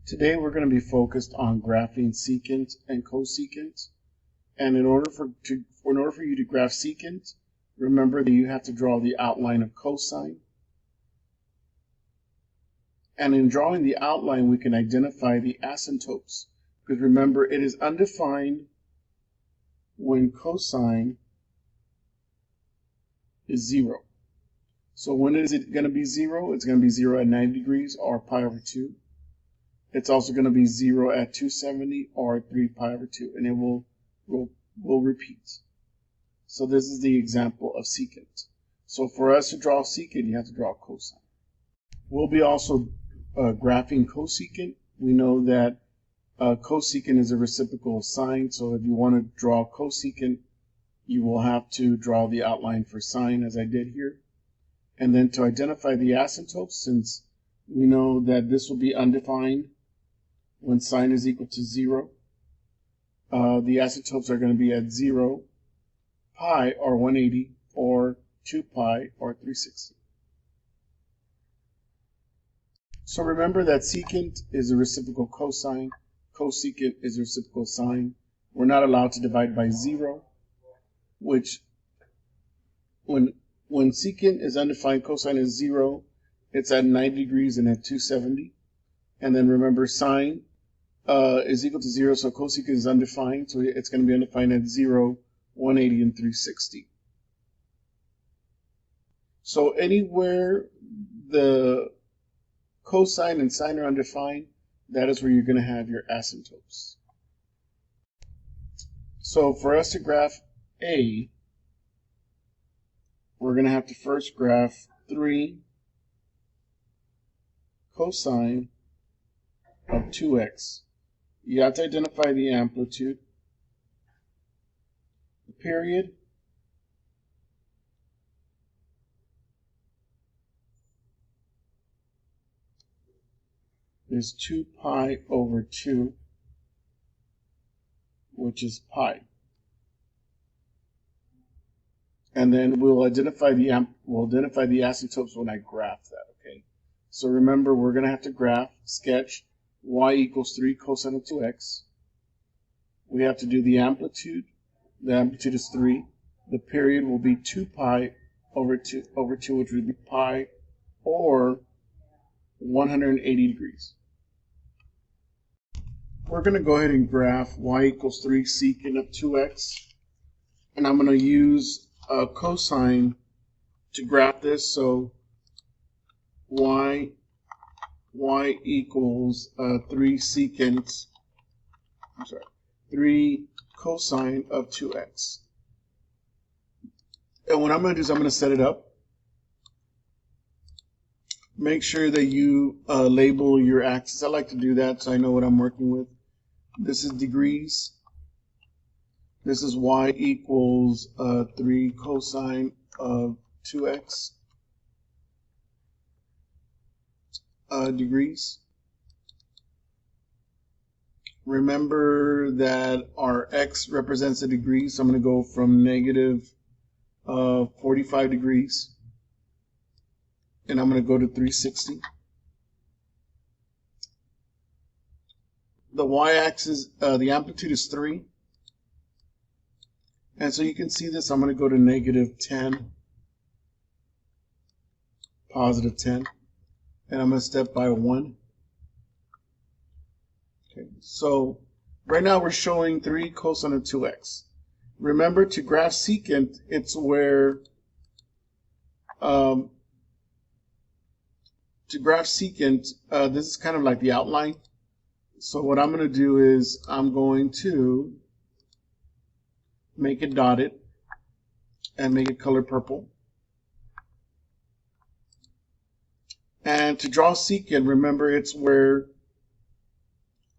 Today we're going to be focused on graphing secant and cosecant. And in order for you to graph secant, remember that you have to draw the outline of cosine. And in drawing the outline, we can identify the asymptotes. Because remember, it is undefined when cosine is 0. So when is it going to be 0? It's going to be 0 at 90 degrees or pi over 2. It's also going to be 0 at 270 or 3 pi over 2. And it will repeat. So this is the example of secant. So for us to draw secant, you have to draw cosine. We'll be also graphing cosecant. We know that cosecant is a reciprocal of sine. So if you want to draw cosecant, you will have to draw the outline for sine as I did here. And then to identify the asymptotes, since we know that this will be undefined when sine is equal to 0, the asymptotes are going to be at 0, pi or 180, or 2 pi or 360. So remember that secant is a reciprocal cosine, cosecant is a reciprocal sine. We're not allowed to divide by 0, which when secant is undefined, cosine is 0, it's at 90 degrees and at 270. And then remember, sine is equal to 0, so cosecant is undefined, so it's going to be undefined at 0, 180, and 360. So anywhere the cosine and sine are undefined, that is where you're going to have your asymptotes. So for us to graph A, we're going to have to first graph 3 cosine of 2x. You have to identify the amplitude, the period, is 2 pi over 2, which is pi. And then we'll identify the asymptotes when I graph that, okay? So remember, we're going to have to sketch y equals 3 cosine of 2x. We have to do the amplitude. The amplitude is 3. The period will be 2 pi over 2, which would be pi, or 180 degrees. We're going to go ahead and graph y equals 3 secant of 2x. And I'm going to use cosine to graph this. So y equals 3 cosine of 2x. And what I'm going to do is I'm going to set it up. Make sure that you label your axis. I like to do that so I know what I'm working with. This is degrees. This is y equals 3 cosine of 2x degrees. Remember that our x represents a degree, so I'm going to go from negative 45 degrees, and I'm going to go to 360. The y-axis, the amplitude is 3. And so you can see this, I'm going to go to negative 10, positive 10, and I'm going to step by 1. Okay, so right now we're showing 3 cosine of 2x. Remember, to graph secant, it's where, to graph secant, this is kind of like the outline. So what I'm going to do is I'm going to make it dotted and make it colored purple. And to draw secant, remember, it's where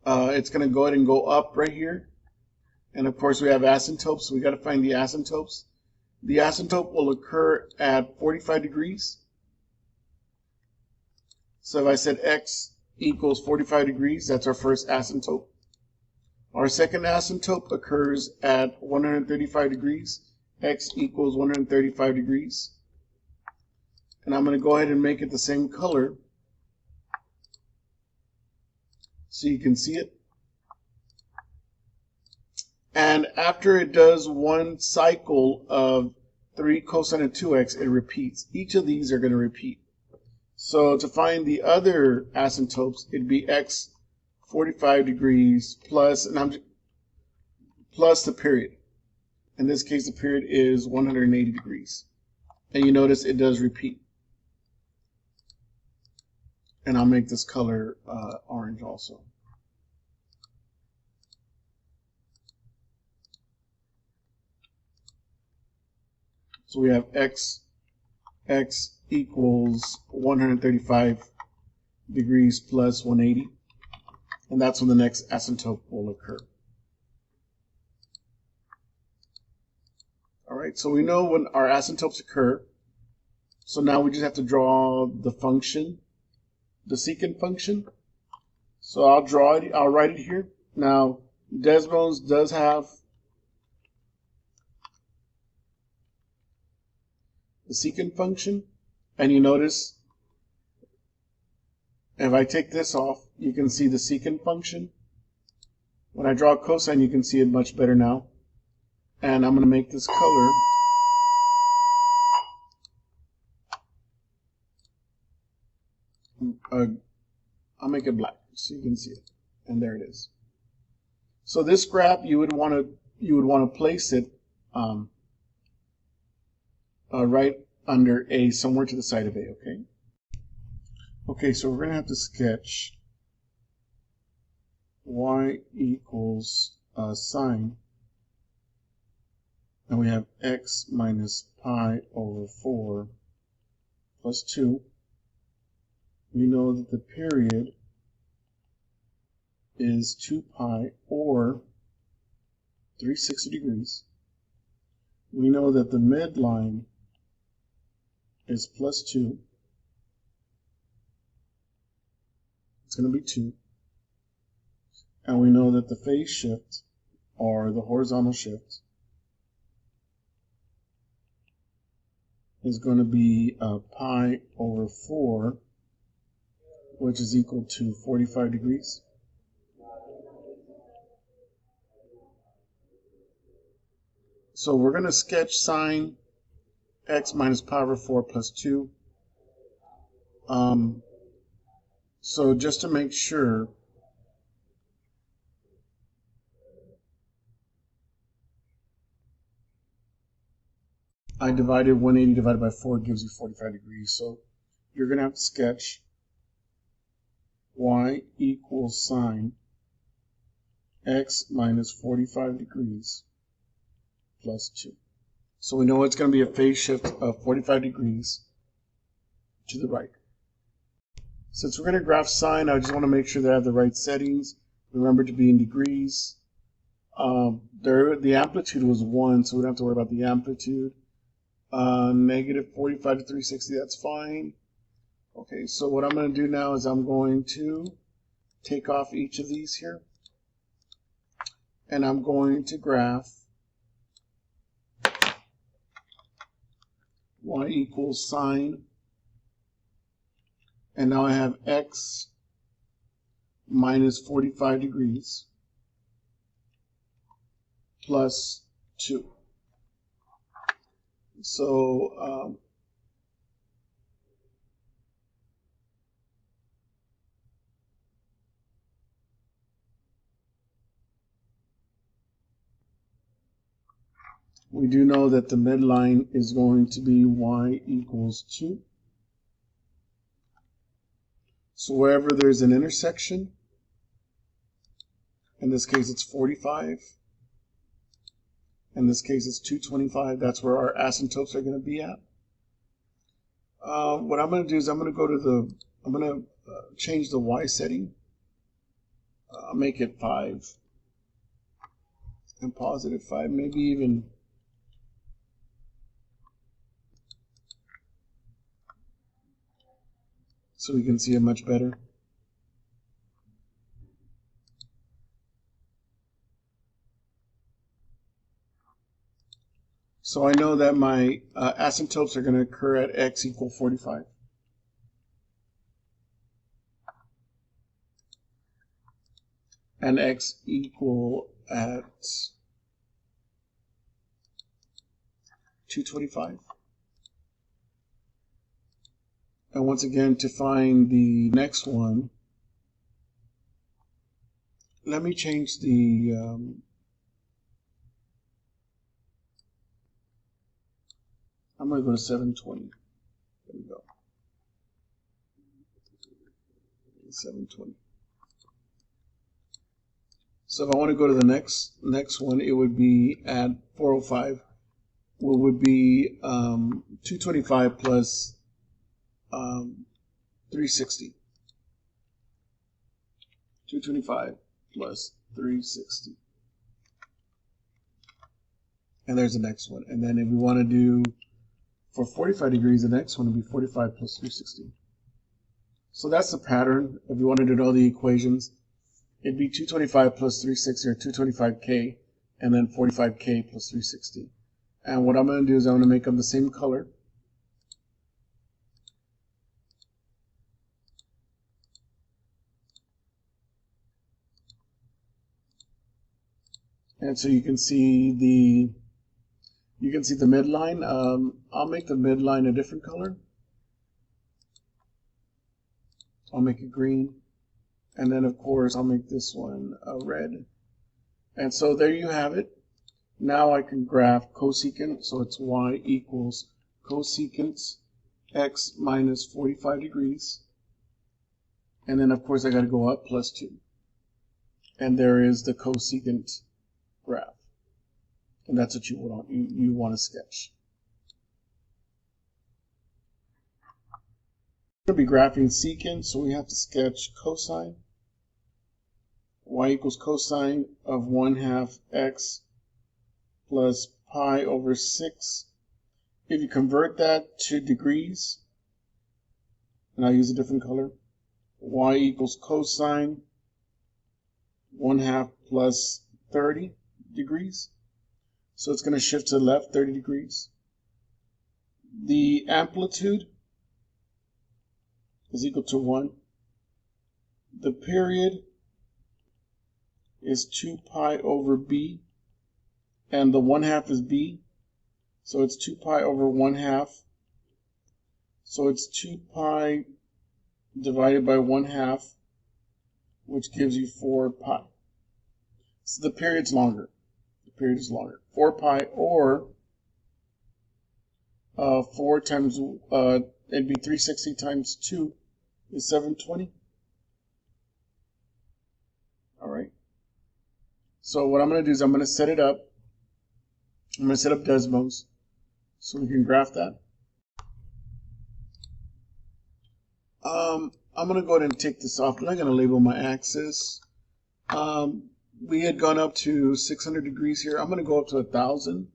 it's going to go ahead and go up right here. And of course we have asymptotes, so we got to find the asymptotes. The asymptote will occur at 45 degrees. So if I said x equals 45 degrees, that's our first asymptote. Our second asymptote occurs at 135 degrees. X equals 135 degrees. And I'm going to go ahead and make it the same color. So you can see it. And after it does one cycle of 3 cosine of 2x, it repeats. Each of these are going to repeat. So to find the other asymptotes, it'd be x 45 degrees plus, plus the period. In this case, the period is 180 degrees. And you notice it does repeat. And I'll make this color orange also. So we have x equals 135 degrees plus 180. And that's when the next asymptote will occur. All right, so we know when our asymptotes occur. So now we just have to draw the function, the secant function. So I'll draw it, I'll write it here. Now, Desmos does have the secant function, and you notice if I take this off, you can see the secant function. When I draw cosine, you can see it much better now. And I'm going to make this color I'll make it black so you can see it. And there it is. So this graph, you would want to place it right under A, somewhere to the side of A, okay? Okay, so we're going to have to sketch y equals sine, and we have x minus pi over 4 plus 2. We know that the period is 2 pi or 360 degrees. We know that the midline is plus 2. It's going to be 2. And we know that the phase shift, or the horizontal shift, is going to be pi over 4, which is equal to 45 degrees. So we're going to sketch sine x minus pi over 4 plus 2. So just to make sure, I divided 180 divided by 4 gives you 45 degrees. So you're going to have to sketch y equals sine x minus 45 degrees plus 2. So we know it's going to be a phase shift of 45 degrees to the right. Since we're going to graph sine, I just want to make sure that I have the right settings. Remember to be in degrees. The amplitude was 1, so we don't have to worry about the amplitude. Negative 45 to 360, that's fine. Okay, so what I'm going to do now is I'm going to take off each of these here. And I'm going to graph y equals sine. And now I have x minus 45 degrees plus 2. So we do know that the midline is going to be y equals 2. So wherever there's an intersection, in this case it's 45, in this case it's 225, that's where our asymptotes are going to be at. What I'm going to do is I'm going to change the y setting. I'll make it 5 and positive 5, maybe even so we can see it much better. So I know that my asymptotes are going to occur at x equal 45. and x equal at 225. And once again, to find the next one, let me change the I'm going to go to 720. There we go. 720. So if I want to go to the next one, it would be at 405. What would be 225 plus 360. 225 plus 360. And there's the next one. And then if we want to do for 45 degrees, the next one would be 45 plus 360. So that's the pattern. If you wanted to know the equations, it'd be 225 plus 360, or 225k, and then 45k plus 360. And what I'm going to do is I'm going to make them the same color. And so you can see the midline. I'll make the midline a different color. I'll make it green. And then of course I'll make this one red. And so there you have it. Now I can graph cosecant, so it's y equals cosecant x minus 45 degrees. And then of course I got to go up plus 2. And there is the cosecant graph. And that's what you want to sketch. We're going to be graphing secant, so we have to sketch cosine. Y equals cosine of 1/2 x plus pi over 6. If you convert that to degrees, and I'll use a different color, y equals cosine 1/2 plus 30 degrees. So it's going to shift to the left 30 degrees. The amplitude is equal to 1. The period is 2 pi over b, and the 1/2 is b, so it's 2 pi over 1/2. So it's 2 pi divided by 1/2, which gives you 4 pi. So the period's longer. The period is longer. 4 pi, or 4 times, it'd be 360 times 2 is 720. All right. So what I'm going to do is I'm going to set it up. I'm going to set up Desmos so we can graph that. I'm going to go ahead and take this off. I'm not going to label my axis. We had gone up to 600 degrees here. I'm going to go up to 1,000.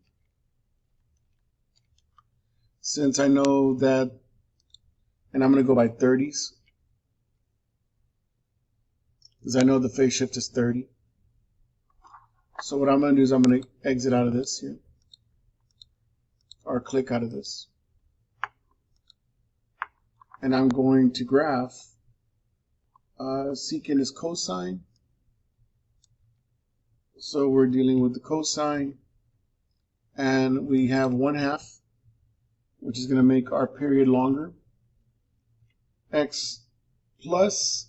Since I know that, and I'm going to go by 30s. Because I know the phase shift is 30. So what I'm going to do is I'm going to exit out of this here. Or click out of this. And I'm going to graph secant is cosine. So we're dealing with the cosine. And we have 1/2, which is going to make our period longer. X plus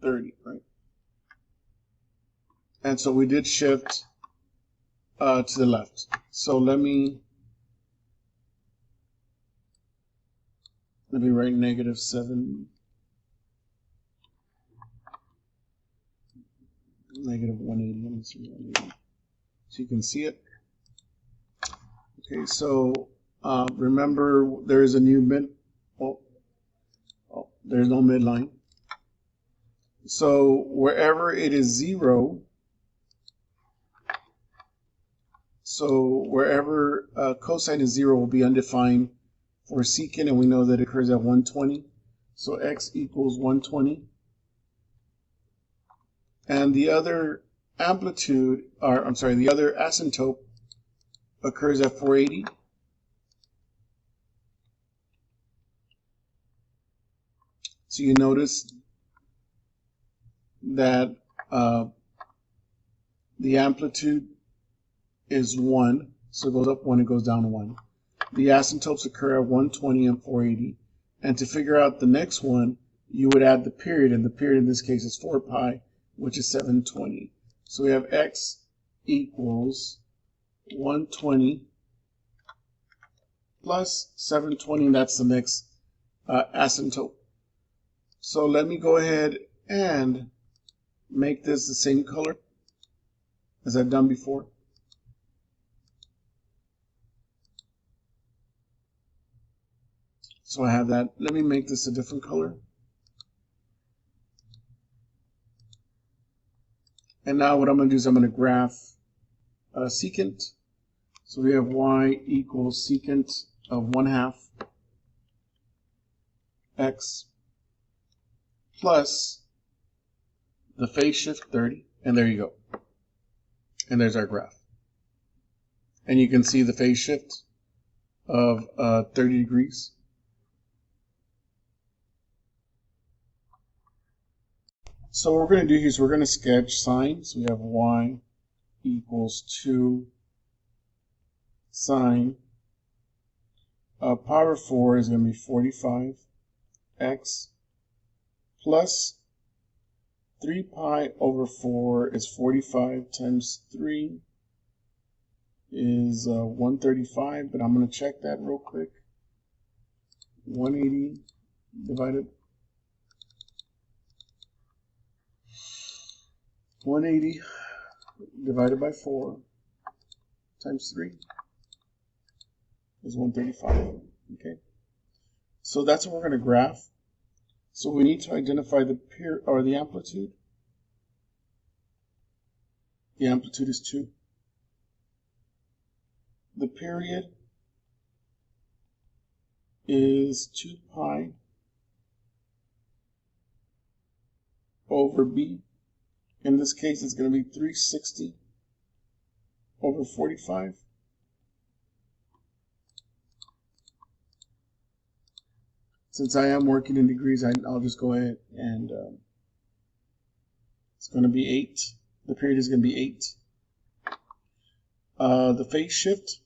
30, right? And so we did shift to the left. So let me write -7, -180. Let me see 180, so you can see it. Okay, so remember there is a new mid. Oh, there's no midline. So wherever it is 0, so wherever cosine is 0 will be undefined for secant, and we know that it occurs at 120. So x equals 120. And the other amplitude, or I'm sorry, the other asymptote occurs at 480. So you notice that the amplitude is 1, so it goes up 1, it goes down 1. The asymptotes occur at 120 and 480. And to figure out the next one, you would add the period, and the period in this case is 4 pi, which is 720. So we have x equals 120 plus 720, and that's the next asymptote. So let me go ahead and make this the same color as I've done before. So I have that. Let me make this a different color. And now what I'm going to do is I'm going to graph secant. So we have y equals secant of 1/2 x plus the phase shift 30. And there you go. And there's our graph. And you can see the phase shift of 30 degrees. So what we're going to do here is we're going to sketch sine. So we have y equals 2 sine. Power 4 is going to be 45 x plus 3 pi over 4 is 45 times 3 is 135, but I'm going to check that real quick. 180 divided 180 divided by 4 times 3 is 135. Okay, so that's what we're going to graph. So we need to identify the period or the amplitude. The amplitude is 2. The period is 2 pi over b. In this case, it's going to be 360 over 45. Since I am working in degrees, I'll just go ahead and it's going to be 8. The period is going to be 8. The phase shift,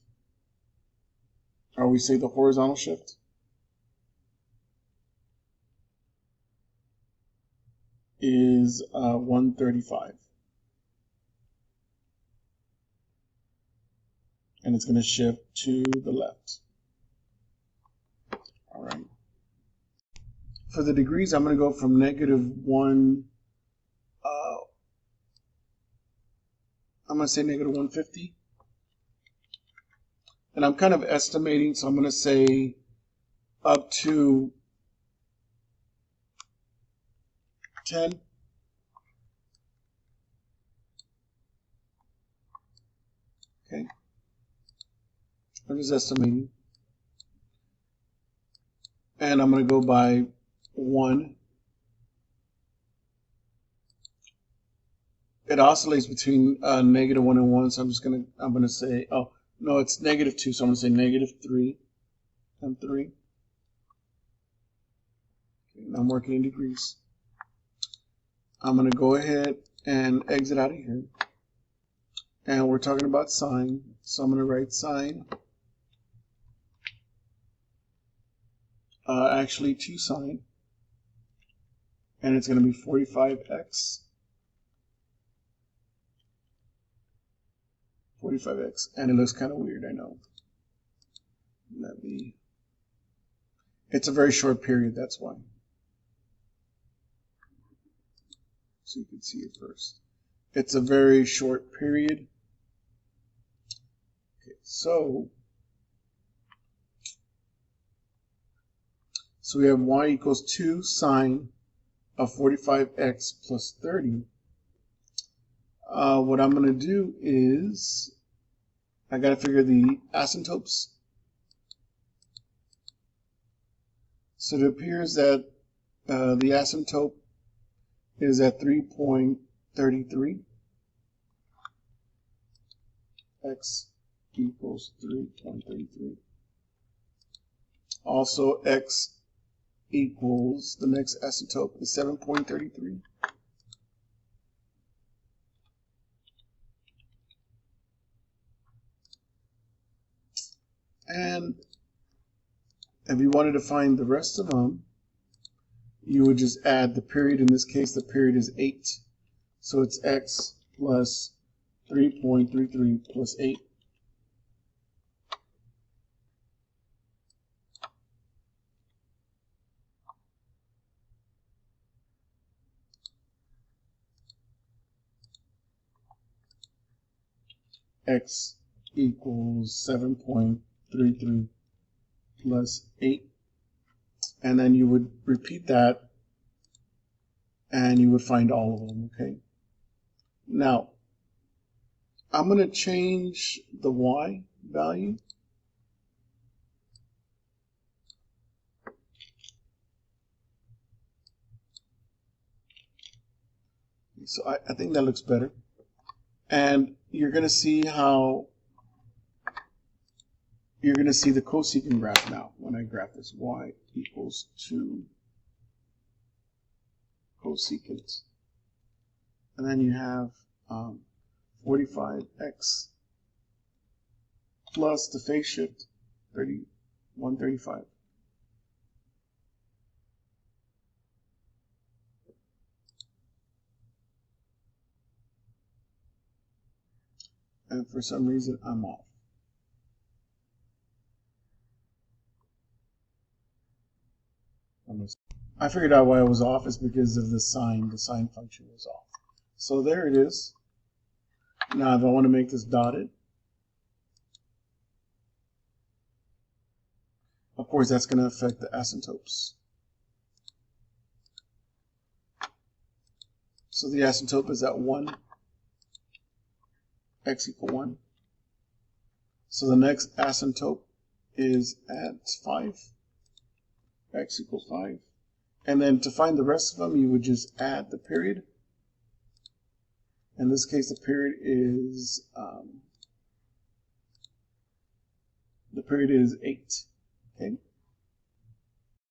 or we say the horizontal shift, is 135. And it's going to shift to the left. All right. For the degrees, I'm going to go from -1, I'm going to say -150. And I'm kind of estimating, so I'm going to say up to 10. Okay. I'm just estimating. And I'm going to go by 1. It oscillates between -1 and 1, so I'm going to say, oh, no, it's -2, so I'm going to say -3 and 3. Okay, and I'm working in degrees. I'm going to go ahead and exit out of here. And we're talking about sine, so I'm going to write sine. Actually 2 sine. And it's going to be 45x. 45x. And it looks kind of weird, I know. It's a very short period, that's why. So you can see it first. It's a very short period. Okay, so we have y equals 2 sine of 45x plus 30. What I'm going to do is I got to figure the asymptotes. So it appears that the asymptote is at 3.33. X equals 3.33. Also, x equals, the next asymptote is 7.33. And if you wanted to find the rest of them, you would just add the period. In this case, the period is 8. So it's x plus 3.33 plus 8. X equals 7.33 plus 8. And then you would repeat that, and you would find all of them, okay? Now, I'm going to change the y value. So I think that looks better. And you're going to see how you're going to see the cosecant graph now when I graph this. Y equals 2 cosecant. And then you have 45x plus the phase shift 135. And for some reason, I'm off. I figured out why I was off is because of the sine. The sine function was off. So there it is. Now, if I want to make this dotted, of course, that's going to affect the asymptotes. So the asymptote is at 1. X equal 1. So the next asymptote is at 5. X equal 5. And then to find the rest of them, you would just add the period. In this case, the period is 8. Okay.